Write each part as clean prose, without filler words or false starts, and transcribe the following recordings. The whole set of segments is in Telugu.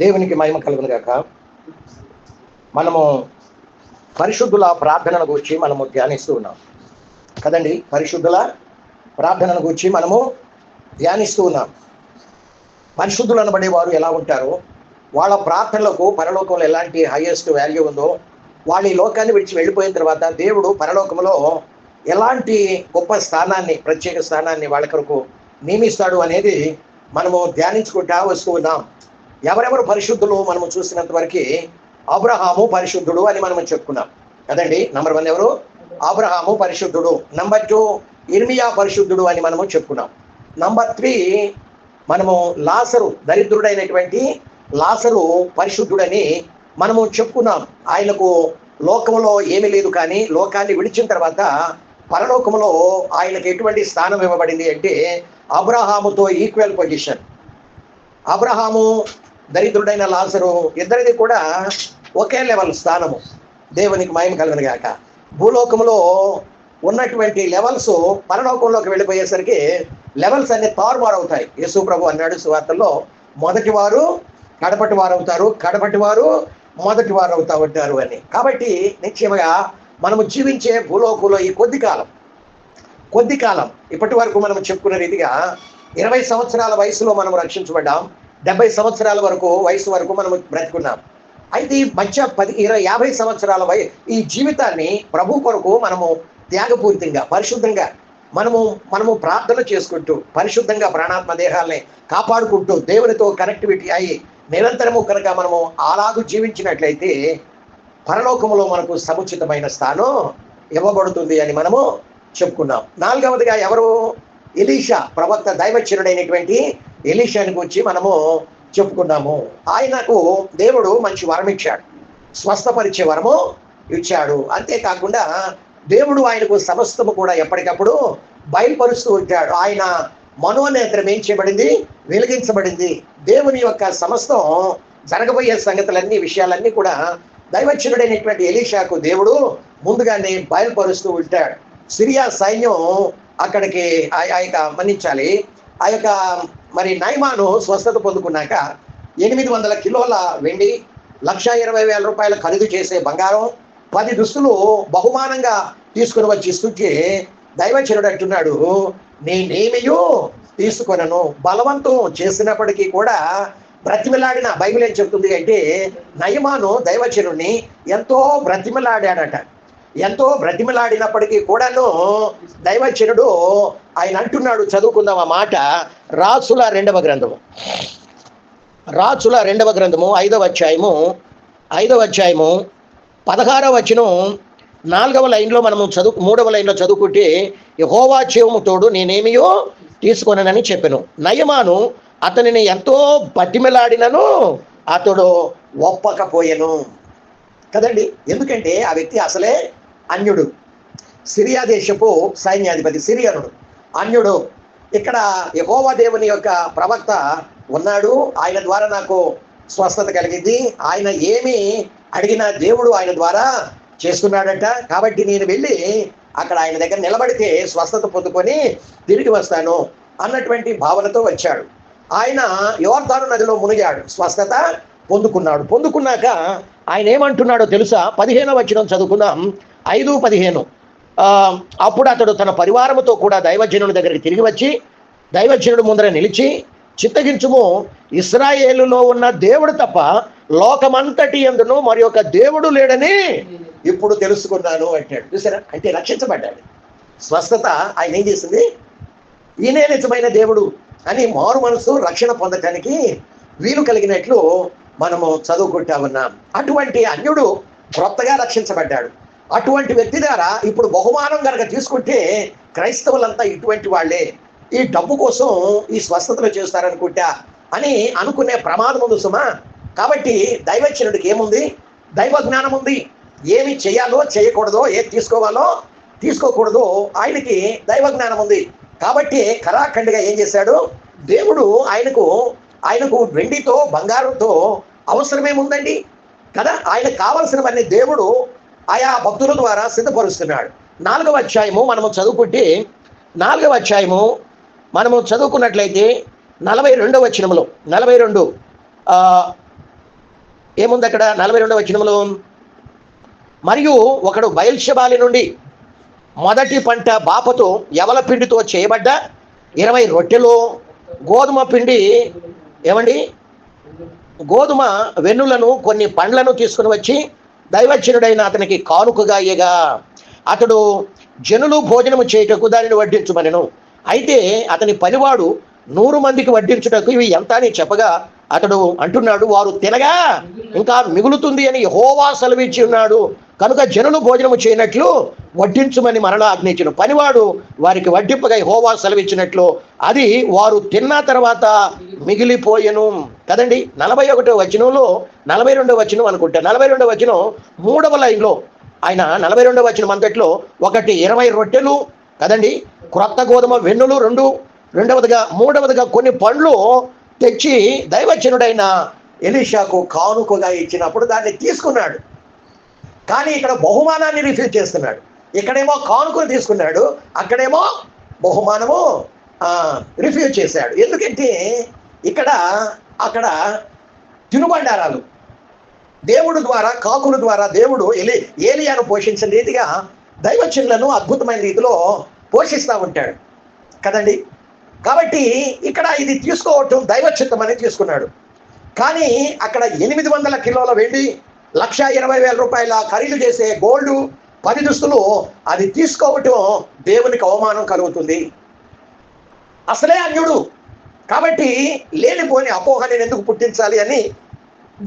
దేవునికి మహిమ కలుగును గాక. మనము పరిశుద్ధుల ప్రార్థనల గురించి మనము ధ్యానిస్తూ ఉన్నాం కదండి. పరిశుద్ధుల ప్రార్థనల గురించి మనము ధ్యానిస్తూ ఉన్నాం. పరిశుద్ధులు అనబడే వారు ఎలా ఉంటారో, వాళ్ళ ప్రార్థనలకు పరలోకంలో ఎలాంటి హైయెస్ట్ వాల్యూ ఉందో, వాళ్ళు ఈ లోకాన్ని విడిచి వెళ్ళిపోయిన తర్వాత దేవుడు పరలోకంలో ఎలాంటి గొప్ప స్థానాన్ని, ప్రత్యేక స్థానాన్ని వాళ్ళ కొరకు నియమిస్తాడు అనేది మనము ధ్యానించుకుంటా వస్తూ ఉన్నాం. ఎవరెవరు పరిశుద్ధులు మనము చూసినంత వరకు అబ్రహాము పరిశుద్ధుడు అని మనం చెప్పుకున్నాం కదండి. నంబర్ 1 ఎవరు? అబ్రహాము పరిశుద్ధుడు. నంబర్ 2 ఇర్మియా పరిశుద్ధుడు అని మనము చెప్పుకున్నాం. నంబర్ 3 మనము లాజరు, దరిద్రుడైనటువంటి లాజరు పరిశుద్ధుడని మనము చెప్పుకున్నాం. ఆయనకు లోకంలో ఏమీ లేదు, కానీ లోకాన్ని విడిచిన తర్వాత పరలోకంలో ఆయనకు ఎటువంటి స్థానం ఇవ్వబడింది అంటే అబ్రహాముతో ఈక్వల్ పొజిషన్. అబ్రహాము, దరిద్రుడైన లాజరు ఇద్దరిది కూడా ఒకే లెవెల్ స్థానము. దేవునికి మహిమ కలుగును గాక. భూలోకంలో ఉన్నటువంటి లెవెల్స్ పరలోకంలోకి వెళ్ళిపోయేసరికి లెవెల్స్ అన్ని తారుమారు అవుతాయి. యేసు ప్రభు అన్నాడు సువార్తల్లో, మొదటి వారు కడపటి వారు అవుతారు, కడపటి వారు మొదటి వారు అవుతా ఉంటారు అని. కాబట్టి నిశ్చయముగా మనము జీవించే భూలోకంలో ఈ కొద్ది కాలం ఇప్పటి వరకు మనం చెప్పుకున్న రీతిగా 20 సంవత్సరాల వయసులో మనం రక్షించబడ్డాం. 70 సంవత్సరాల వయసు వరకు మనం బ్రతుకున్నాం. అయితే ఈ మధ్య 50 సంవత్సరాల ఈ జీవితాన్ని ప్రభు కొరకు మనము త్యాగపూరితంగా, పరిశుద్ధంగా మనము ప్రార్థన చేసుకుంటూ, పరిశుద్ధంగా ప్రాణాత్మ దేహాలని కాపాడుకుంటూ, దేవునితో కనెక్టివిటీ అయ్యి నిరంతరము కనుక మనము అలాగూ జీవించినట్లయితే పరలోకములో మనకు సముచితమైన స్థానం ఇవ్వబడుతుంది అని మనము చెప్పుకున్నాం. 4వదిగా ఎవరు? ఎలీషా ప్రవక్త, దైవచనుడైనటువంటి ఎలీషాని గురించి మనము చెప్పుకున్నాము. ఆయనకు దేవుడు మంచి వరం ఇచ్చాడు, స్వస్థపరిచే వరము ఇచ్చాడు. అంతేకాకుండా దేవుడు ఆయనకు సమస్తము కూడా ఎప్పటికప్పుడు బయలుపరుస్తూ ఉంటాడు. ఆయన మనోనేత్రం ఏం చేయబడింది? వెలిగించబడింది. దేవుని యొక్క సమస్తం జరగబోయే సంగతులన్నీ, విషయాలన్నీ కూడా దైవచనుడైనటువంటి ఎలీషాకు దేవుడు ముందుగానే బయలుపరుస్తూ ఉంటాడు. సిరియా సైన్యం అక్కడికి మన్నించాలి. ఆ యొక్క మరి నయమాను స్వస్థత పొందుకున్నాక 800 కిలోల వెండి, 1,20,000 రూపాయల ఖరీదు చేసే బంగారం, 10 దుస్తులు బహుమానంగా తీసుకుని వచ్చి ఇస్తుంటే దైవచనుడు అంటున్నాడు, నేనేమియో తీసుకొనను. బలవంతం చేసినప్పటికీ కూడా బ్రతిమిలాడిన, బైబిల్ ఏం చెప్తుంది అంటే నయమాను దైవచనుడిని ఎంతో బ్రతిమిలాడాడట. ఎంతో బ్రతిమిలాడినప్పటికీ కూడాను దైవచనుడు ఆయన అంటున్నాడు, చదువుకుందాం ఆ మాట. రాజుల 2వ గ్రంథము 5వ అధ్యాయము 16వ వచనం 4వ లైన్లో మనము 3వ లైన్లో చదువుకుంటే, యెహోవా జీవము తోడు నేనేమియో తీసుకొననని చెప్పెను. నయమాను అతనిని ఎంతో బతిమిలాడినను అతడు ఒప్పకపోయెను కదండి. ఎందుకంటే ఆ వ్యక్తి అసలే అన్యుడు, సిరియా దేశపు సైన్యాధిపతి, సిరియనుడు, అన్యుడు. ఇక్కడ యెహోవా దేవుని యొక్క ప్రవక్త ఉన్నాడు, ఆయన ద్వారా నాకు స్వస్థత కలిగింది, ఆయన ఏమి అడిగినా దేవుడు ఆయన ద్వారా చేస్తున్నాడట, కాబట్టి నేను వెళ్ళి అక్కడ ఆయన దగ్గర నిలబడితే స్వస్థత పొందుకొని తిరిగి వస్తాను అన్నటువంటి భావనతో వచ్చాడు. ఆయన యోర్దాను నదిలో మునిగాడు, స్వస్థత పొందుకున్నాక ఆయన ఏమంటున్నాడో తెలుసా? 15వ వచనం చదువుకుందాం. 5:15. అప్పుడు అతడు తన పరివారముతో కూడా దైవజనుడి దగ్గరికి తిరిగి వచ్చి దైవజనుడు ముందర నిలిచి, చిత్తగించుము, ఇశ్రాయేలులో ఉన్న దేవుడు తప్ప లోకమంతటి యందును మరి ఒక దేవుడు లేడని ఇప్పుడు తెలుసుకున్నాను అంటాడు. చూసారా? అంటే రక్షించబడ్డాడు. స్వస్థత ఆయన ఏం చేసింది? ఈయనే నిజమైన దేవుడు అని మారు మనసు రక్షణ పొందటానికి వీలు కలిగినట్లు మనము చదువుకుంటా ఉన్నాం. అటువంటి అన్యుడు క్రొత్తగా రక్షించబడ్డాడు. అటువంటి వ్యక్తి ద్వారా ఇప్పుడు బహుమానం కనుక తీసుకుంటే క్రైస్తవులంతా ఇటువంటి వాళ్ళే, ఈ డబ్బు కోసం ఈ స్వస్థతలు చేస్తారనుకుంటా అని అనుకునే ప్రమాదం ఉంది సుమా. కాబట్టి దైవచనుడికి ఏముంది? దైవ జ్ఞానం ఉంది. ఏమి చేయాలో చేయకూడదో, ఏది తీసుకోవాలో తీసుకోకూడదో ఆయనకి దైవ జ్ఞానం ఉంది. కాబట్టి ఖరాఖండిగా ఏం చేశాడు? దేవుడు ఆయనకు వెండితో, బంగారంతో అవసరమేముందండి కదా. ఆయనకు కావలసినవన్నీ దేవుడు ఆయా భక్తుల ద్వారా సిద్ధపరుస్తున్నాడు. 4వ అధ్యాయము మనము చదువుకుంటే, 4వ అధ్యాయము మనము చదువుకున్నట్లయితే 42వ వచనంలో 42 ఏముంది అక్కడ 42వ వచనంలో? మరియు ఒకడు బయల్షెబాలి నుండి మొదటి పంట బాపతో యవల పిండితో చేయబడ్డ 20 రొట్టెలు గోధుమ పిండి ఏమండి గోధుమ వెన్నులను కొన్ని పండ్లను తీసుకుని వచ్చి దైవజనుడైన అతనికి కానుకగా ఇయ్యగా అతడు జనులు భోజనము చేయుటకు దానిని వడ్డించుమనెను. అయితే అతని పనివాడు 100 మందికి వడ్డించుటకు ఇవి ఎంత అని చెప్పగా అతడు అంటున్నాడు, వారు తినగా ఇంకా మిగులుతుంది అని యెహోవా సెలవిచ్చి ఉన్నాడు కనుక జనులు భోజనము చేయనట్లు వడ్డించుమని మరలా ఆజ్ఞించెను. పనివాడు వారికి వడ్డింపగా యెహోవా సెలవిచ్చినట్లు అది వారు తిన్న తర్వాత మిగిలిపోయెను. కదండి. 41వ వచనంలో 42వ వచనం అనుకుంటా, 42వ వచనం 3వ లైన్లో ఆయన 42వ వచనం అంతట్లో ఒకటి 20 రొట్టెలు కదండి, క్రొత్త గోధుమ వెన్నులు 2, మూడవదిగా కొన్ని పండ్లు తెచ్చి దైవజనుడైన ఎలీషాకు కానుకగా ఇచ్చినప్పుడు దాన్ని తీసుకున్నాడు. కానీ ఇక్కడ బహుమానాన్ని రిఫ్యూజ్ చేస్తున్నాడు. ఇక్కడేమో కానుకను తీసుకున్నాడు, అక్కడేమో బహుమానము రిఫ్యూజ్ చేశాడు. ఎందుకంటే అక్కడ తినుబండారాలు దేవుడు ద్వారా, కాకుల ద్వారా దేవుడు ఏలియాను పోషించిన రీతిగా దైవజనులను అద్భుతమైన రీతిలో పోషిస్తూ ఉంటాడు కదండి. కాబట్టి ఇక్కడ ఇది తీసుకోవటం దైవచిత్తం అని తీసుకున్నాడు. కానీ అక్కడ 800 కిలోల వెండి, 1,20,000 రూపాయల ఖరీదు చేసే గోల్డ్, 10 దుస్తులు అది తీసుకోవటం దేవునికి అవమానం కలుగుతుంది. అసలే అన్యుడు కాబట్టి లేనిపోని అపోహ నేను ఎందుకు పుట్టించాలి అని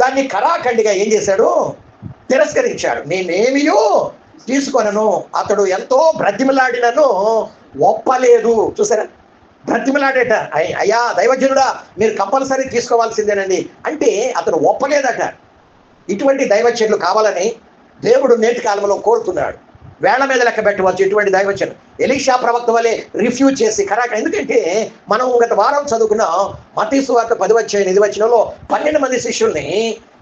దాన్ని కరాఖండిగా ఏం చేశాడు? తిరస్కరించాడు. నేనేమియో తీసుకొనను. అతడు ఎంతో బ్రతిమలాడినను ఒప్పలేదు. చూసారా, బ్రతిమలాడేట. అయ్యా దైవజనుడా మీరు కంపల్సరీ తీసుకోవాల్సిందేనండి అంటే అతను ఒప్పలేదట. ఇటువంటి దైవజనులు కావాలని దేవుడు నేటి కాలంలో కోరుతున్నాడు. వేళ్ల మీద లెక్క పెట్టవచ్చు ఇటువంటి దైవజనులు. ఎలీషా ప్రవక్త వలె రిఫ్యూజ్ చేసి ఎందుకంటే మనం గత వారం చదువుకున్న మత్తయి సువార్త 10వ వచనంలో 12 మంది శిష్యుల్ని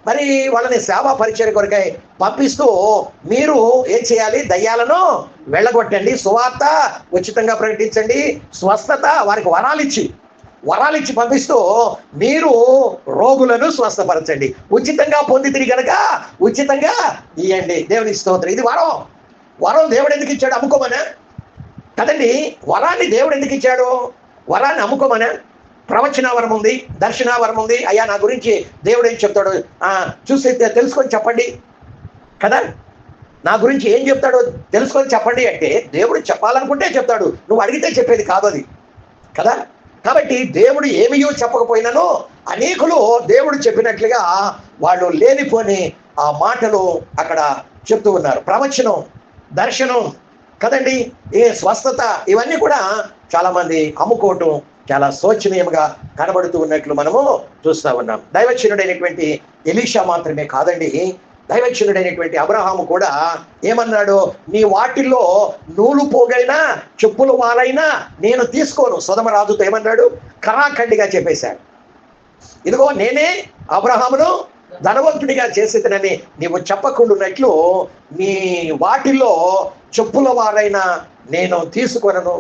మరి వాళ్ళని సేవా పరిచర్య కొరకై పంపిస్తూ మీరు ఏం చేయాలి? దయ్యాలను వెళ్ళగొట్టండి, సువార్త ఉచితంగా ప్రకటించండి, స్వస్థత వారికి వరాలిచ్చి పంపిస్తూ మీరు రోగులను స్వస్థపరచండి, ఉచితంగా పొందితిరి కనుక ఉచితంగా ఇవ్వండి. దేవుని స్తోత్రం. ఇది వరం దేవుడు ఎందుకు ఇచ్చాడు? అమ్ముకోమనా కదండి. వరాన్ని దేవుడు ఎందుకు ఇచ్చాడు? వరాన్ని అమ్ముకోమనా? ప్రవచన వరం ఉంది, దర్శన వరం ఉంది. అయ్యా నా గురించి దేవుడు ఏం చెప్తాడు చూసి తెలుసుకొని చెప్పండి కదా, నా గురించి ఏం చెప్తాడో తెలుసుకొని చెప్పండి అంటే దేవుడు చెప్పాలనుకుంటే చెప్తాడు, నువ్వు అడిగితే చెప్పేది కాదు అది కదా. కాబట్టి దేవుడు ఏమియో చెప్పకపోయినానో అనేకులు దేవుడు చెప్పినట్లుగా వాళ్ళు లేనిపోని ఆ మాటలు అక్కడ చెప్తూ ఉన్నారు. ప్రవచనం, దర్శనం కదండి, స్వస్థత ఇవన్నీ కూడా చాలా మంది అమ్ముకోవటం చాలా శోచనీయంగా కనబడుతూ ఉన్నట్లు మనము చూస్తూ ఉన్నాం. దైవజనుడైనటువంటి ఎలీషా మాత్రమే కాదండి, దైవజనుడైనటువంటి అబ్రహాము కూడా ఏమన్నాడు? నీ వాటిల్లో నూలు పోగైనా చెప్పులు వాలైనా నేను తీసుకోను. సొదమ రాజుతో ఏమన్నాడు? కరాఖండిగా చెప్పేశాడు, ఇదిగో నేనే అబ్రహామును ధనవంతుడిగా చేసేదనని నీవు చెప్పకుండాన్నట్లు నీ వాటిల్లో చెప్పుల వారైనా నేను తీసుకొనను.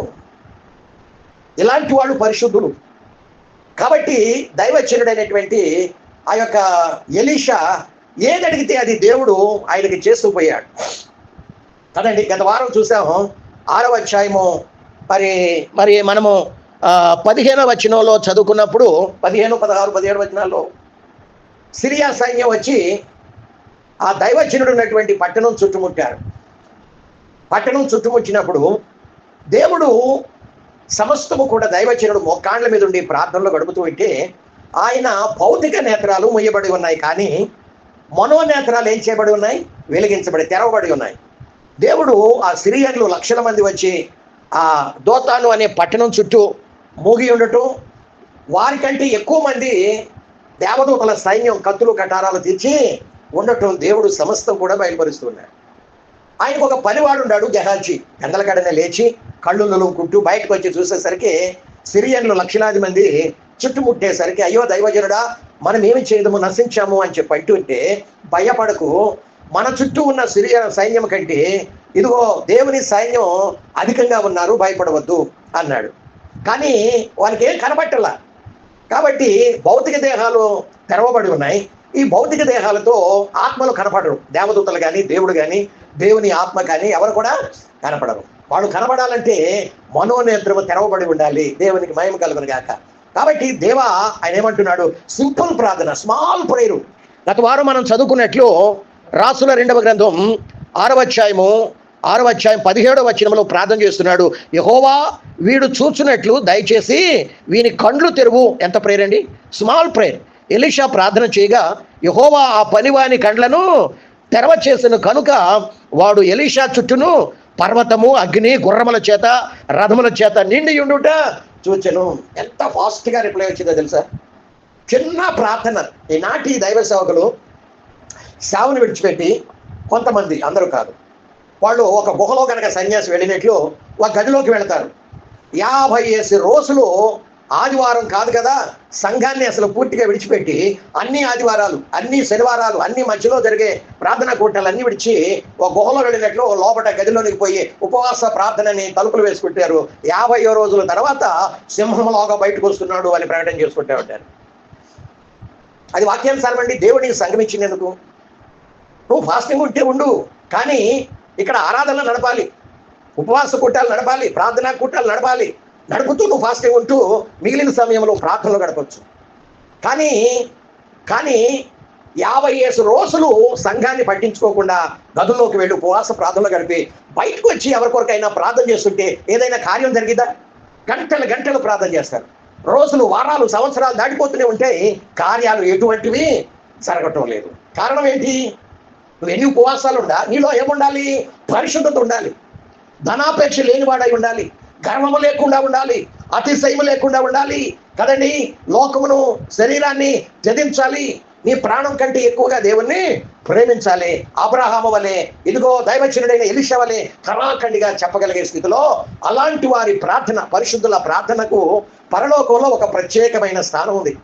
ఇలాంటి వాళ్ళు పరిశుద్ధులు. కాబట్టి దైవజనుడైనటువంటి ఆ యొక్క ఎలీషా ఏదడిగితే అది దేవుడు ఆయనకి చేస్తూ పోయాడు కదండి. గత వారం చూసాము 6వ అధ్యాయము మరి మనము 15వ వచనంలో చదువుకున్నప్పుడు 15, 16, 17 వచనాల్లో సిరియా సైన్యం వచ్చి ఆ దైవజనుడు ఉన్నటువంటి పట్టణం చుట్టుముట్టారు. పట్టణం చుట్టుముట్టినప్పుడు దేవుడు సమస్తము కూడా దైవజనుడు మోకాండ్ల మీద ఉండి ప్రార్థనలో గడుపుతూ ఉంటే ఆయన భౌతిక నేత్రాలు ముయ్యబడి ఉన్నాయి, కానీ మనోనేత్రాలు ఏం చేయబడి ఉన్నాయి? వెలిగించబడి తెరవబడి ఉన్నాయి. దేవుడు ఆ సిరియన్లు లక్షల మంది వచ్చి ఆ దోతాను అనే పట్టణం చుట్టూ మూగి ఉండటం, వారికంటే ఎక్కువ మంది దేవదూతల సైన్యం కత్తులు కటారాలు తీర్చి ఉండటం దేవుడు సమస్తం కూడా బయలుపరుస్తున్నాడు. ఆయనకు ఒక పనివాడు ఉన్నాడు గెహాజీ. గందలకడనే లేచి కళ్ళు నలుగుకుంటూ బయటకు వచ్చి చూసేసరికి సిరియన్లు లక్షలాది మంది చుట్టుముట్టేసరికి అయ్యో దైవజనుడా మనం ఏమి చేయదము, నశించాము అని చెప్పి అంటుంటే భయపడకు, మన చుట్టూ ఉన్న సిరియా సైన్యం కంటే ఇదిగో దేవుని సైన్యం అధికంగా ఉన్నారు, భయపడవద్దు అన్నాడు. కానీ వాళ్ళకి ఏం కనబట్టలా కాబట్టి భౌతిక దేహాలు తెరవబడి ఉన్నాయి. ఈ భౌతిక దేహాలతో ఆత్మలు కనపడరు. దేవదూతలు కానీ, దేవుడు కానీ, దేవుని ఆత్మ కానీ ఎవరు కూడా కనపడరు. వాళ్ళు కనపడాలంటే మనోనేత్రము తెరవబడి ఉండాలి. దేవునికి మహిమ కలుగును గాక. కాబట్టి దేవా ఆయన ఏమంటున్నాడు? సింపుల్ ప్రార్థన, స్మాల్ ప్రేయరు. గత వారం మనం చదువుకున్నట్లు రాసుల 2వ గ్రంథం 6వ అధ్యాయం 17వ వచనంలో ప్రార్థన చేస్తున్నాడు. యెహోవా వీడు చూచున్నట్లు దయచేసి వీని కండ్లు తెరువు. ఎంత ప్రేయర్ అండి, స్మాల్ ప్రేయర్. ఎలీషా ప్రార్థన చేయగా యెహోవా ఆ పనివాని కండ్లను తెరవ చేసిన కనుక వాడు ఎలీషా చుట్టూను పర్వతము, అగ్ని, గుర్రముల చేత, రథముల చేత నిండి ఉండుట చూచెను. ఎంత ఫాస్ట్గా రిప్లై వచ్చిందో తెలుసా? చిన్న ప్రార్థన. ఈనాటి దైవ సేవకులు సేవను విడిచిపెట్టి కొంతమంది, అందరూ కాదు, వాళ్ళు ఒక గుహలో కనుక సన్యాసి వెళ్ళినట్లు ఒక గదిలోకి వెళతారు. 50 రోజులు ఆదివారం కాదు కదా, సంఘాన్ని అసలు పూర్తిగా విడిచిపెట్టి అన్ని ఆదివారాలు, అన్ని శనివారాలు, అన్ని మధ్యలో జరిగే ప్రార్థనా కూటాలు అన్ని విడిచి ఒక గుహలో వెళ్ళినట్లు లోపల గదిలోనికి పోయి ఉపవాస ప్రార్థనని తలుపులు వేసుకుంటారు. 50 రోజుల తర్వాత సింహంలాగా బయటకు వస్తున్నాడు అని ప్రకటన చేసుకుంటూ ఉంటారు. అది వాక్యానుసారం అండి. దేవుడికి సంఘం ఇచ్చినందుకు నువ్వు ఫాస్టింగ్ ఉంటే ఉండు, కానీ ఇక్కడ ఆరాధనలు నడపాలి, ఉపవాస కూటాలు నడపాలి, ప్రార్థనా కూటాలు నడపాలి. నడుపుతూ నువ్వు ఫాస్టింగ్ ఉంటూ మిగిలిన సమయంలో ప్రార్థనలు గడపచ్చు. కానీ 50 రోజులు సంఘాన్ని పట్టించుకోకుండా గదుల్లోకి వెళ్ళి ఉపవాస ప్రార్థనలు గడిపి బయటకు వచ్చి ఎవరికొరకైనా ప్రార్థన చేస్తుంటే ఏదైనా కార్యం జరిగిద్దా? గంటలు ప్రార్థన చేస్తారు. రోజులు, వారాలు, సంవత్సరాలు దాటిపోతూనే ఉంటాయి, కార్యాలు ఎటువంటివి జరగటం లేదు. కారణం ఏంటి? నువ్వు ఎన్ని ఉపవాసాలు ఉండా, నీలో ఏముండాలి? పరిశుద్ధత ఉండాలి, ధనాపేక్ష లేనివాడై ఉండాలి, గర్వము లేకుండా ఉండాలి, అతిశయము లేకుండా ఉండాలి కదండి. లోకమును, శరీరాన్ని త్యజించాలి, నీ ప్రాణం కంటే ఎక్కువగా దేవుణ్ణి ప్రేమించాలి. అబ్రహాము వలె, ఇదిగో దైవజనుడైన ఎలీషా వలె కరాఖండిగా చెప్పగలిగే స్థితిలో అలాంటి వారి ప్రార్థన, పరిశుద్ధుల ప్రార్థనకు పరలోకంలో ఒక ప్రత్యేకమైన స్థానం ఉంది.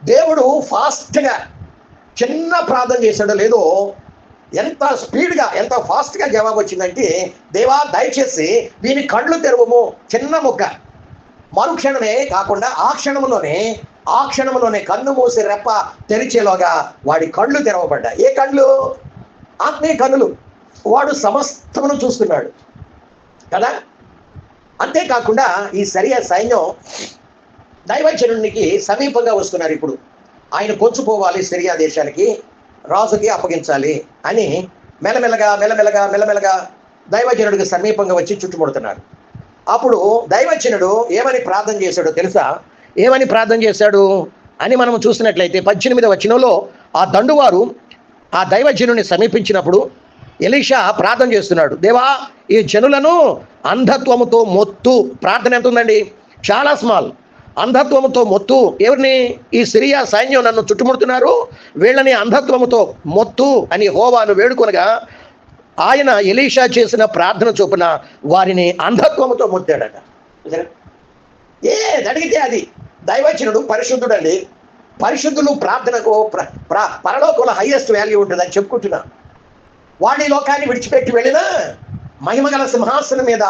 దేవుడు ఫాస్ట్గా చిన్న ప్రార్థన చేశాడో లేదో, ఎంత స్పీడ్గా, ఎంత ఫాస్ట్గా జవాబు వచ్చిందంటే, దేవా దయచేసి వీని కళ్ళు తెరవము. చిన్న ముక్క, మరుక్షణమే కాకుండా ఆ క్షణంలోనే కన్ను మూసి రెప్ప తెరిచేలోగా వాడి కళ్ళు తెరవబడ్డా. ఏ కళ్ళు? ఆత్మీయ కన్నులు. వాడు సమస్తమును చూస్తున్నాడు కదా. అంతేకాకుండా ఈ సిరియా సైన్యం దైవజనునికి సమీపంగా వస్తున్నారు. ఇప్పుడు ఆయన కొంచుపోవాలి, సిరియా దేశానికి, రాజుకి అప్పగించాలి అని మెల్లమెల్లగా దైవజనుడికి సమీపంగా వచ్చి చుట్టుముడుతున్నారు. అప్పుడు దైవజనుడు ఏమని ప్రార్థన చేశాడో తెలుసా? ఏమని ప్రార్థన చేశాడు అని మనం చూసినట్లయితే 18వ వచనంలో ఆ దండువారు ఆ దైవజనుని సమీపించినప్పుడు ఎలీషా ప్రార్థన చేస్తున్నాడు. దేవా ఈ జనులను అంధత్వముతో మొత్తు. ప్రార్థన ఎంత ఉందండి? చాలా స్మాల్. అంధత్వముతో మొత్తు. ఎవరిని? ఈ సిరియా సైన్యం నన్ను చుట్టుముడుతున్నారు, వీళ్ళని అంధత్వముతో మొత్తు అని యెహోవాను వేడుకొనగా ఆయన ఎలీషా చేసిన ప్రార్థన చొప్పున వారిని అంధత్వముతో మొత్తాడట. అడిగితే అది దైవజనుడు పరిశుద్ధుడండి. పరిశుద్ధులు ప్రార్థనకు పరలోకంలో హైయెస్ట్ వాల్యూ ఉంటుందని చెప్పుకుంటున్నా. వాడి లోకాన్ని విడిచిపెట్టి వెళ్ళినా మహిమగల సింహాసనం మీద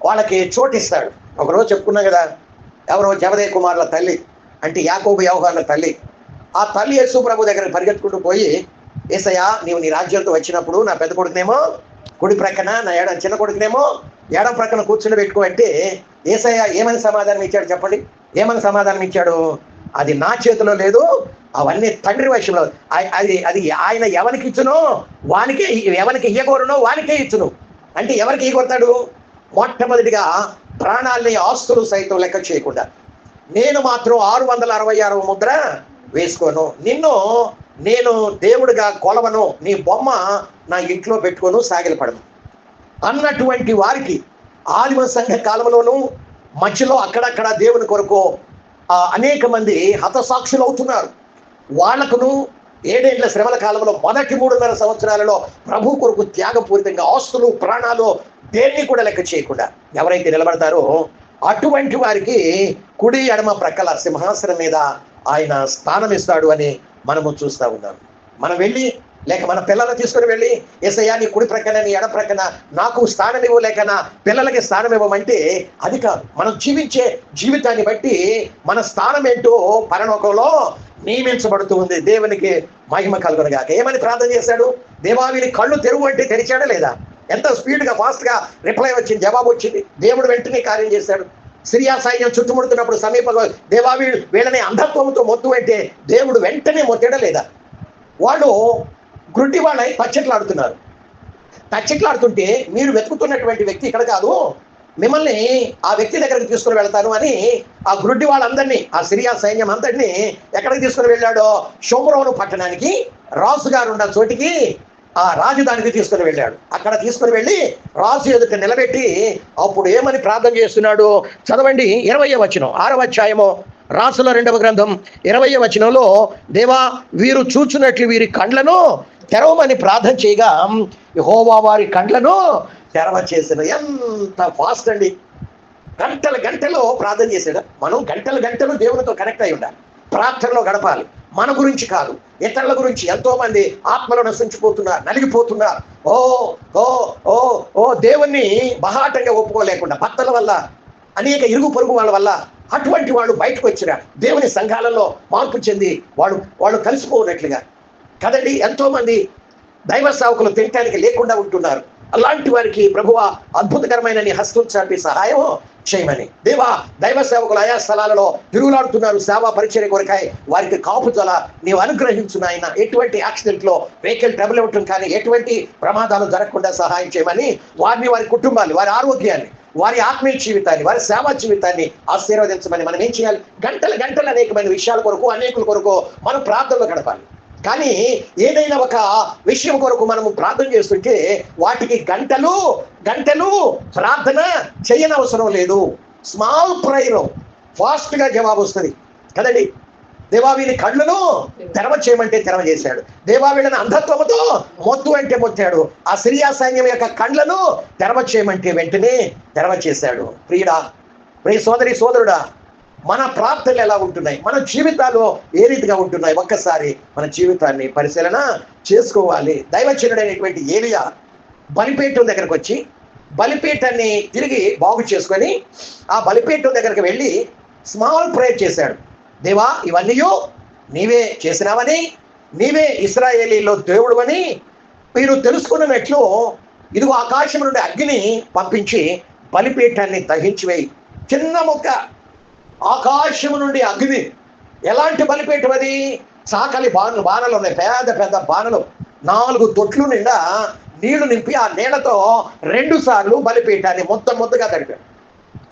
వాళ్ళకి చోటిస్తాడు. ఒకరోజు చెప్పుకున్నాం కదా, ఎవరో జబదే కుమారుల తల్లి అంటే యాకోబు యోహానుల తల్లి, ఆ తల్లి యేసు ప్రభు దగ్గరికి పరిగెత్తుకుంటూ పోయి, యేసయ్యా నీవు నీ రాజ్యంతో వచ్చినప్పుడు నా పెద్ద కొడుకునేమో కుడి ప్రక్కన, నా చిన్న కొడుకునేమో ఎడం ప్రక్కన కూర్చుని పెట్టుకో అంటే యేసయ్య ఏమని సమాధానం ఇచ్చాడు చెప్పండి? ఏమని సమాధానం ఇచ్చాడు? అది నా చేతిలో లేదు, అవన్నీ తండ్రి వశంలో. అది ఆయన ఎవరికి ఇచ్చునో వానికే, ఎవరికి ఇయ్యకూరనో వానికే ఇచ్చును. అంటే ఎవరికి ఇయ్యకొడతాడు? మొట్టమొదటిగా ప్రాణాలని, ఆస్తులు సైతం లెక్క చేయకుండా, నేను మాత్రం 666 ముద్ర వేసుకోను, నిన్ను నేను దేవుడిగా కొలవను, నీ బొమ్మ నా ఇంట్లో పెట్టుకోను, సాగిలపడను అన్నటువంటి వారికి ఆదిమ సంఘ కాలంలోనూ మధ్యలో అక్కడక్కడ దేవుని కొరకు అనేక మంది హతసాక్షులు అవుతున్నారు. వాళ్లకును 7 ఏళ్ల శ్రమల కాలంలో మొదటి 3.5 సంవత్సరాలలో ప్రభు కొరకు త్యాగపూరితంగా ఆస్తులు, ప్రాణాలు దేన్ని కూడా లెక్క చేయకుండా ఎవరైతే నిలబడతారో అటువంటి వారికి కుడి ఎడమ ప్రక్కల సింహాసనం మీద ఆయన స్థానం ఇస్తాడు అని మనము చూస్తూ ఉన్నాం. మనం వెళ్ళి లేక మన పిల్లలను తీసుకుని వెళ్ళి యేసయ్యా నీ కుడి ప్రక్కన నీ ఎడ ప్రక్కన నాకు స్థానం ఇవ్వు, లేక నా పిల్లలకి స్థానం ఇవ్వమంటే అది కాదు. మనం జీవించే జీవితాన్ని బట్టి మన స్థానం ఏంటో పరలోకంలో నియమించబడుతూ ఉంది. దేవునికి మహిమ కలుగునుగాక. ఏమని ప్రార్థన చేశాడు? దేవా వీరి కళ్ళు తెరువు అంటే తెరిచాడా లేదా? ఎంత స్పీడ్గా ఫాస్ట్గా రిప్లై వచ్చింది, జవాబు వచ్చింది. దేవుడు వెంటనే కార్యం చేశాడు. సిరియా సైన్యం చుట్టుముడుతున్నప్పుడు సమీపంలో దేవా వీళ్ళని అంధత్వంతో మొత్తు అంటే దేవుడు వెంటనే మొత్తడా లేదా? వాళ్ళు గుడ్డి వాళ్ళై తచ్చెట్లాడుతున్నారు. తచ్చెట్లాడుతుంటే మీరు వెతుకుతున్నటువంటి వ్యక్తి ఇక్కడ కాదు, మిమ్మల్ని ఆ వ్యక్తి దగ్గరికి తీసుకుని వెళ్తాను అని ఆ గుడ్డి వాళ్ళందరినీ, ఆ సిరియా సైన్యం అందరినీ ఎక్కడికి తీసుకుని వెళ్ళాడో? షోమ్రోను పట్టణానికి, రాజుగారు ఉన్న చోటికి, ఆ రాజధానికి తీసుకుని వెళ్ళాడు. అక్కడ తీసుకుని వెళ్ళి రాజు ఎదుట నిలబెట్టి అప్పుడు ఏమని ప్రార్థన చేస్తున్నాడు? చదవండి. 20వ వచనం, 6వ అధ్యాయము రాసుల 2వ గ్రంథం 20వ వచనంలో, దేవా వీరు చూచున్నట్లు వీరి కండ్లను తెరవమని ప్రార్థన చేయగా యెహోవా వారి కండ్లను తెరవ చేసిన. ఎంత ఫాస్ట్ అండి! గంటల గంటలో ప్రార్థన చేశాడు. మనం గంటల గంటలు దేవునితో కనెక్ట్ అయి ఉండాలి, ప్రార్థనలో గడపాలి. మన గురించి కాదు, ఇతరుల గురించి. ఎంతో మంది ఆత్మలో నశించిపోతున్నారు, నలిగిపోతున్నారు. ఓ ఓ ఓ ఓ దేవుణ్ణి బహాటంగా ఒప్పుకోలేకుండా భక్తుల వల్ల, అనేక ఇరుగు పొరుగు వాళ్ళ వల్ల అటువంటి వాళ్ళు బయటకు వచ్చిన దేవుని సంఘాలలో మార్పు చెంది వాళ్ళు కలిసిపోనట్లుగా కదండి. ఎంతో మంది దైవ సేవకులు తినటానికి లేకుండా ఉంటున్నారు. అలాంటి వారికి ప్రభువా అద్భుతకరమైన నీ హస్తం చాపి సహాయం చేయమని. దేవా దైవ సేవకులు ఆయా స్థలాలలో తిరుగులాడుతున్నారు సేవా పరిచర్య కొరకాయ, వారికి కాపుదల నీవు అనుగ్రహించు నాయన. ఎటువంటి యాక్సిడెంట్ లో వెహికల్ ట్రబుల్ అవ్వటం కానీ ఎటువంటి ప్రమాదాలు జరగకుండా సహాయం చేయమని, వారిని, వారి కుటుంబాన్ని, వారి ఆరోగ్యాన్ని, వారి ఆత్మీయ జీవితాన్ని, వారి సేవా జీవితాన్ని ఆశీర్వదించమని. మనం ఏం చేయాలి? గంటలు గంటలు అనేకమైన విషయాల కొరకు, అనేకుల కొరకు మనం ప్రార్థనలో గడపాలి. కానీ ఏదైనా ఒక విషయం కొరకు మనము ప్రార్థన చేస్తుంటే వాటికి గంటలు గంటలు ప్రార్థన చేయనవసరం లేదు. స్మాల్ ప్రేయర్ ఫాస్ట్ గా జవాబు వస్తుంది కదండి. దేవా వీరి కళ్ళను తెరవ చేయమంటే తెరవ చేశాడు. దేవా వీళ్ళని అంధత్వముతో మొత్తు అంటే మొత్తాడు. ఆ సిరియా సైన్యం యొక్క కళ్ళను తెరవ చేయమంటే వెంటనే తెరవ చేశాడు. ప్రియ సోదరి సోదరుడా, మన ప్రార్థనలు ఎలా ఉంటున్నాయి? మన జీవితాలు ఏ రీతిగా ఉంటున్నాయి? ఒక్కసారి మన జీవితాన్ని పరిశీలన చేసుకోవాలి. దైవజనుడైనటువంటి ఏలియా బలిపీఠం దగ్గరకు వచ్చి బలిపీఠాన్ని తిరిగి బాగు చేసుకొని ఆ బలిపీఠం దగ్గరకు వెళ్ళి స్మాల్ ప్రేయర్ చేశాడు. దేవా ఇవన్నీ నీవే చేసినావని, నీవే ఇశ్రాయేలీలో దేవుడు అని మీరు తెలుసుకున్నట్లు ఇదిగో ఆకాశం నుండి అగ్ని పంపించి బలిపీఠాన్ని దహించి వేయి. చిన్న మొక్క ఆకాశము నుండి అగ్ని. ఎలాంటి బలిపీఠం అది? చాకలి బాణలు ఉన్నాయి, పెద్ద పెద్ద బాణలు, 4 తొట్లు నిండా నీళ్లు నింపి ఆ నీళ్లతో 2 సార్లు బలిపీఠాన్ని ముద్దగా తడిపాడు.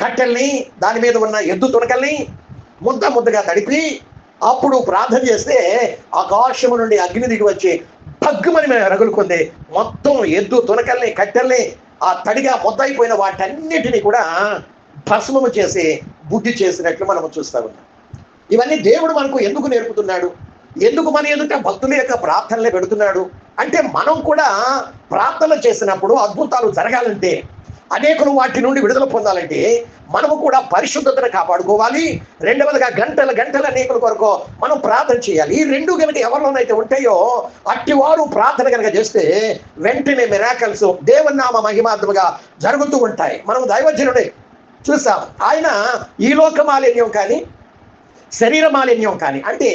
కట్టెల్ని, దాని మీద ఉన్న ఎద్దు తునకల్ని ముద్దగా తడిపి అప్పుడు ప్రార్థన చేస్తే ఆకాశము నుండి అగ్ని దిగి వచ్చి భగ్గుమని రగులుకుంది. మొత్తం ఎద్దు తునకల్ని, కట్టెల్ని, ఆ తడిగా ముద్దయిపోయిన వాటన్నిటినీ కూడా భస్మము చేసి బుద్ధి చేసినట్లు మనం చూస్తా ఉన్నాం. ఇవన్నీ దేవుడు మనకు ఎందుకు నేర్పుతున్నాడు? ఎందుకు మన ఎదుట భక్తుల యొక్క ప్రార్థనలే పెడుతున్నాడు అంటే, మనం కూడా ప్రార్థనలు చేసినప్పుడు అద్భుతాలు జరగాలంటే, అనేకులు వాటి నుండి విడుదల పొందాలంటే మనము కూడా పరిశుద్ధతను కాపాడుకోవాలి. రెండవదిగా గంటల అనేకుల కొరకు మనం ప్రార్థన చేయాలి. ఈ 2 కనుక ఎవరిలోనైతే ఉంటాయో అట్టివారు ప్రార్థన కనుక చేస్తే వెంటనే మిరాకల్స్ దేవుని నామ మహిమార్థముగా జరుగుతూ ఉంటాయి. మనం దైవజనుడే చూసాం. ఆయన ఈ లోక మాలిన్యం కానీ, శరీర మాలిన్యం కానీ, అంటే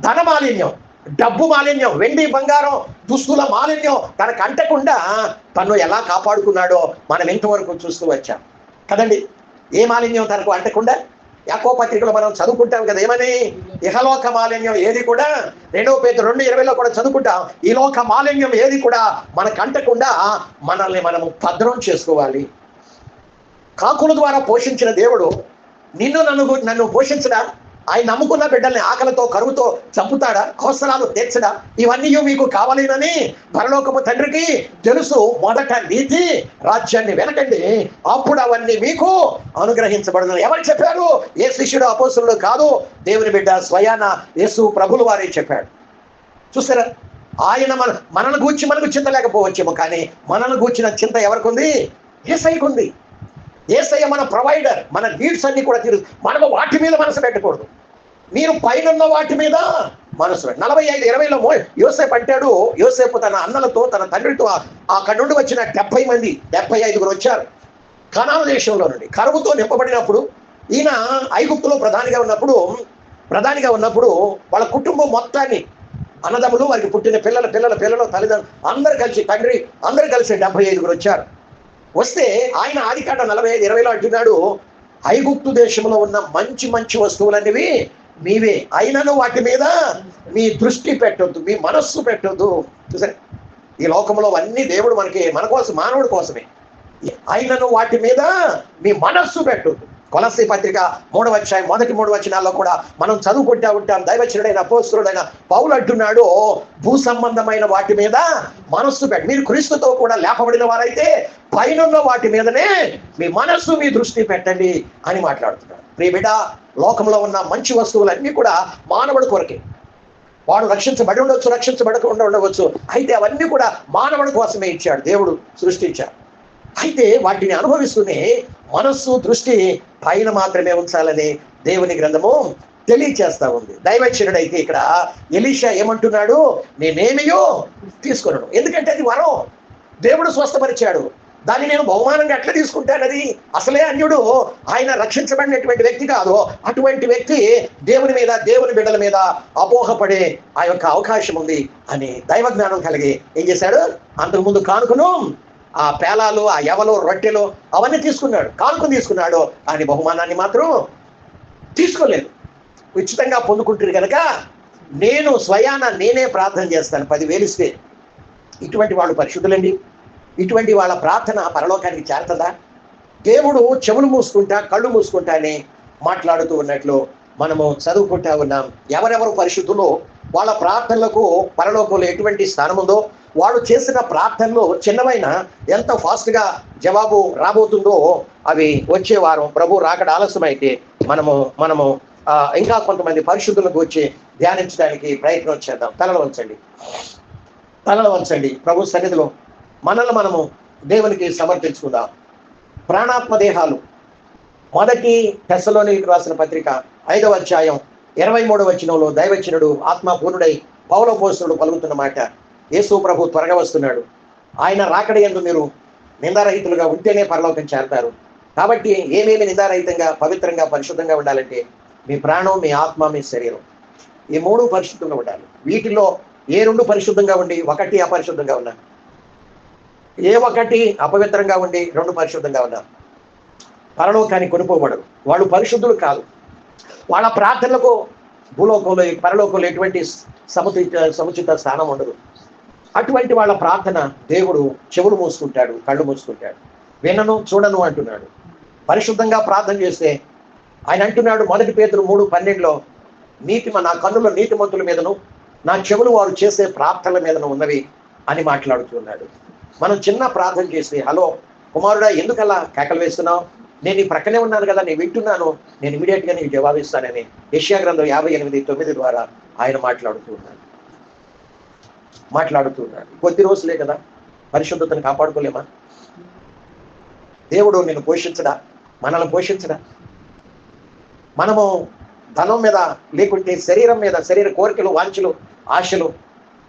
ధన మాలిన్యం, డబ్బు మాలిన్యం, వెండి బంగారం దుస్తుల మాలిన్యం తనకు అంటకుండా తను ఎలా కాపాడుకున్నాడో మనం ఎంతవరకు చూస్తూ వచ్చాం కదండి. ఏ మాలిన్యం తనకు అంటకుండా యాకోబు పత్రికలో మనం చదువుకుంటాం కదా, ఏమని? ఇహలోక మాలిన్యం ఏది కూడా, 2 పేతురు 2:20లో కూడా చదువుకుంటాం, ఈ లోక మాలిన్యం ఏది కూడా మనకు అంటకుండా మనల్ని మనము భద్రం చేసుకోవాలి. కాకుల ద్వారా పోషించిన దేవుడు నన్ను పోషించడా? ఆయన నమ్ముకున్న బిడ్డల్ని ఆకలితో కరువుతో చంపుతాడా? అవసరాలు తీర్చడా? ఇవన్నీ మీకు కావాలేనని పరలోకపు తండ్రికి తెలుసు. మొదట నీతి రాజ్యాన్ని వెనకండి, అప్పుడు అవన్నీ మీకు అనుగ్రహించబడదు. ఎవరు చెప్పారు? ఏ శిష్యుడు అపోస్తలుడు కాదు, దేవుని బిడ్డ స్వయాన యేసు ప్రభులు వారే చెప్పాడు. చూసారా? ఆయన మనల్ని గూర్చి మనకు చింత లేకపోవచ్చేమో, కానీ మనల్ని గూర్చిన చింత ఎవరికి ఉంది? యేసయ్యకు ఉంది. యేసయ్య మన ప్రొవైడర్. మన నీడ్స్ అన్ని కూడా తీరు. మనము వాటి మీద మనసు పెట్టకూడదు. మీరు పైన వాటి మీద మనసు 45-20లో యోసేపు అంటాడు, యోసేపు తన అన్నలతో తన తండ్రితో అక్కడి నుండి వచ్చిన 70 మంది 75 వచ్చారు కనాను దేశంలో నుండి. కరువుతో నింపబడినప్పుడు ఈయన ఐగుప్తులో ప్రధానిగా ఉన్నప్పుడు వాళ్ళ కుటుంబం మొత్తాన్ని, అన్నదమ్ములు, వారికి పుట్టిన పిల్లల తల్లిదండ్రులు అందరు కలిసి, తండ్రి అందరు కలిసి 75 వచ్చారు. వస్తే ఆయన ఆదికాండం 45-20లో అంటున్నాడు, ఐగుప్తు దేశంలో ఉన్న మంచి మంచి వస్తువులనేవి మీవే, అయినను వాటి మీద మీ దృష్టి పెట్టొద్దు, మీ మనస్సు పెట్టొద్దు. చూసారా, ఈ లోకంలో అన్ని దేవుడు మన కోసం, మానవుడి కోసమే. అయినను వాటి మీద మీ మనస్సు పెట్టొద్దు. కొలస్సీ పత్రిక 3వ అధ్యాయం మొదటి 3 వచనాల్లో కూడా మనం చదువుకుంటా ఉంటాం. దైవచనుడైన అపోస్తలుడైన పౌలు అంటున్నాడు, భూ సంబంధమైన వాటి మీద మనస్సు పెట్టి, మీరు క్రీస్తుతో కూడా లేపబడిన వారైతే పైనున్న వాటి మీదనే మీ మనస్సు, మీ దృష్టి పెట్టండి అని మాట్లాడుతున్నాడు. ప్రియ బిడ్డ, లోకంలో ఉన్న మంచి వస్తువులన్నీ కూడా మానవుడి కొరకే. వాడు రక్షించబడి ఉండవచ్చు, రక్షించబడకుండా ఉండవచ్చు, అయితే అవన్నీ కూడా మానవుడి కోసమే ఇచ్చాడు, దేవుడు సృష్టించాడు. అయితే వాటిని అనుభవిస్తూనే మనస్సు, దృష్టి పైన మాత్రమే ఉంచాలని దేవుని గ్రంథము తెలియచేస్తా ఉంది. దైవచనుడైతే ఇక్కడ ఎలీషా ఏమంటున్నాడు, నేనేమియో తీసుకున్నాను, ఎందుకంటే అది వరం, దేవుడు స్వస్థపరిచాడు, దాన్ని నేను బహుమానంగా ఎట్లా తీసుకుంటానది? అసలే అన్యుడు, ఆయన రక్షించబడినటువంటి వ్యక్తి కాదు. అటువంటి వ్యక్తి దేవుని మీద, దేవుని బిడ్డల మీద అపోహపడే ఆ యొక్క అవకాశం ఉంది అని దైవ జ్ఞానం కలిగి ఏం చేశాడు, అంతకుముందు కానుకను, ఆ పేలాలు, ఆ యవలు, రొట్టెలు అవన్నీ తీసుకున్నాడు, కానుకను తీసుకున్నాడు, అని బహుమానాన్ని మాత్రం తీసుకోలేదు. ఉచితంగా పొందుకుంటారు కనుక నేను స్వయాన నేనే ప్రార్థన చేస్తాను 10,000 ఇస్తే. ఇటువంటి వాళ్ళు పరిశుద్ధులండి. ఇటువంటి వాళ్ళ ప్రార్థన పరలోకానికి చేరుతుందా? దేవుడు చెవులు మూసుకుంటా, కళ్ళు మూసుకుంటానే మాట్లాడుతూ ఉన్నట్లు మనము చదువుకుంటా ఉన్నాం. ఎవరెవరు పరిశుద్ధులో వాళ్ళ ప్రార్థనలకు పరలోకంలో ఎటువంటి స్థానం ఉందో, వాడు చేసిన ప్రార్థనలో చిన్నవైన ఎంత ఫాస్ట్గా జవాబు రాబోతుందో అవి వచ్చే వారం ప్రభు రాకడ ఆలస్యమైతే మనము ఇంకా కొంతమంది పరిశుద్ధులకు వచ్చి ధ్యానించడానికి ప్రయత్నం చేద్దాం. తలలో వంచండి ప్రభు సన్నిధిలో మనల్ని మనము దేవునికి సమర్పించుకుందాం. ప్రాణాత్మ దేహాలు, మొదటి తెస్సలోనికీయులకు రాసిన పత్రిక 5వ అధ్యాయం 23వ వచనంలో దైవచనుడు ఆత్మపూర్ణుడై పౌలు అపోస్తలుడు పలుకుతున్న మాట, యేసు ప్రభు త్వరగా వస్తున్నాడు, ఆయన రాకడ యందు మీరు నిందారహితులుగా ఉంటేనే పరలోకం చేరతారు. కాబట్టి ఏమేమి నిందారహితంగా, పవిత్రంగా, పరిశుద్ధంగా ఉండాలంటే మీ ప్రాణం, మీ ఆత్మ, మీ శరీరం, ఈ 3 పరిశుద్ధంగా ఉండాలి. వీటిలో ఏ 2 పరిశుద్ధంగా ఉండి 1 అపరిశుద్ధంగా ఉన్నా, ఏ 1 అపవిత్రంగా ఉండి 2 పరిశుద్ధంగా ఉన్నా పరలోకానికి కొనుక్కోబడరు. వాళ్ళు పరిశుద్ధులు కాదు. వాళ్ళ ప్రార్థనలకు భూలోకంలో, పరలోకంలో ఎటువంటి సముచిత స్థానం ఉండదు. అటువంటి వాళ్ళ ప్రార్థన దేవుడు చెవులు మూసుకుంటాడు, కళ్ళు మూసుకుంటాడు, వినను చూడను అంటున్నాడు. పరిశుద్ధంగా ప్రార్థన చేస్తే ఆయన అంటున్నాడు, 1 పేతురు 3:12లో, నా కన్నుల నీతిమంతుల మీదను, నా చెవులు వారు చేసే ప్రార్థనల మీదను ఉన్నవి అని మాట్లాడుతున్నాడు. మనం చిన్న ప్రార్థన చేస్తే, హలో కుమారుడా ఎందుకలా కేకలు వేస్తున్నావు, నేను ఈ ప్రక్కనే ఉన్నాను కదా, నేను వింటున్నాను, నేను ఇమీడియట్గా నీకు జవాబిస్తానని యెషయా గ్రంథం 58:9 ద్వారా ఆయన మాట్లాడుతున్నాడు. కొద్ది రోజులే కదా, పరిశుద్ధతను కాపాడుకోలేమా? దేవుడు నిన్ను పోషించడా, మనల్ని పోషించడా? మనము ధనం మీద లేకుంటే శరీరం మీద, శరీర కోరికలు, వాంఛలు, ఆశలు,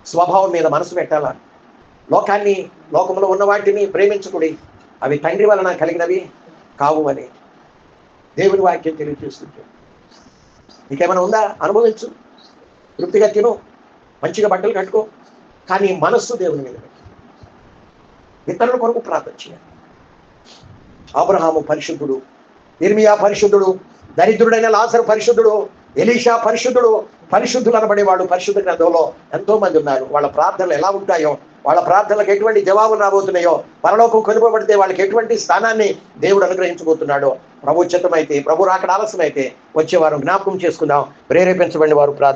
స్వభావం మీద మనసు పెట్టాలా? లోకంలో ఉన్న వాటిని ప్రేమించుకుడి, అవి తండ్రి వలన కలిగినవి కావు అని దేవుని వాక్యం తెలియజేస్తుంటే, నీకేమైనా ఉందా? అనుభవించు, తృప్తిగా తిను, మంచిగా బట్టలు కట్టుకో, కానీ మనస్సు దేవుని మీద పెట్టు. ఇతరుల కొరకు ప్రార్థన చేయాలి. అబ్రహాము పరిశుద్ధుడు, ఇర్మియా పరిశుద్ధుడు, దరిద్రుడైన లాజరు పరిశుద్ధుడు, ఎలీషా పరిశుద్ధుడు. పరిశుద్ధులు అనబడేవాడు పరిశుద్ధ గ్రంథంలో ఎంతో మంది ఉన్నారు. వాళ్ళ ప్రార్థనలు ఎలా ఉంటాయో, వాళ్ళ ప్రార్థనలకు ఎటువంటి జవాబులు రాబోతున్నాయో, పరలోకం కొనుకోబడితే వాళ్ళకి ఎటువంటి స్థానాన్ని దేవుడు అనుగ్రహించబోతున్నాడో ప్రభు చిత్తమైతే, ప్రభు రాకడ ఆలస్యమైతే వచ్చే వారు జ్ఞాపకం చేసుకుందాం. ప్రేరేపించబడిన వారు ప్రార్థన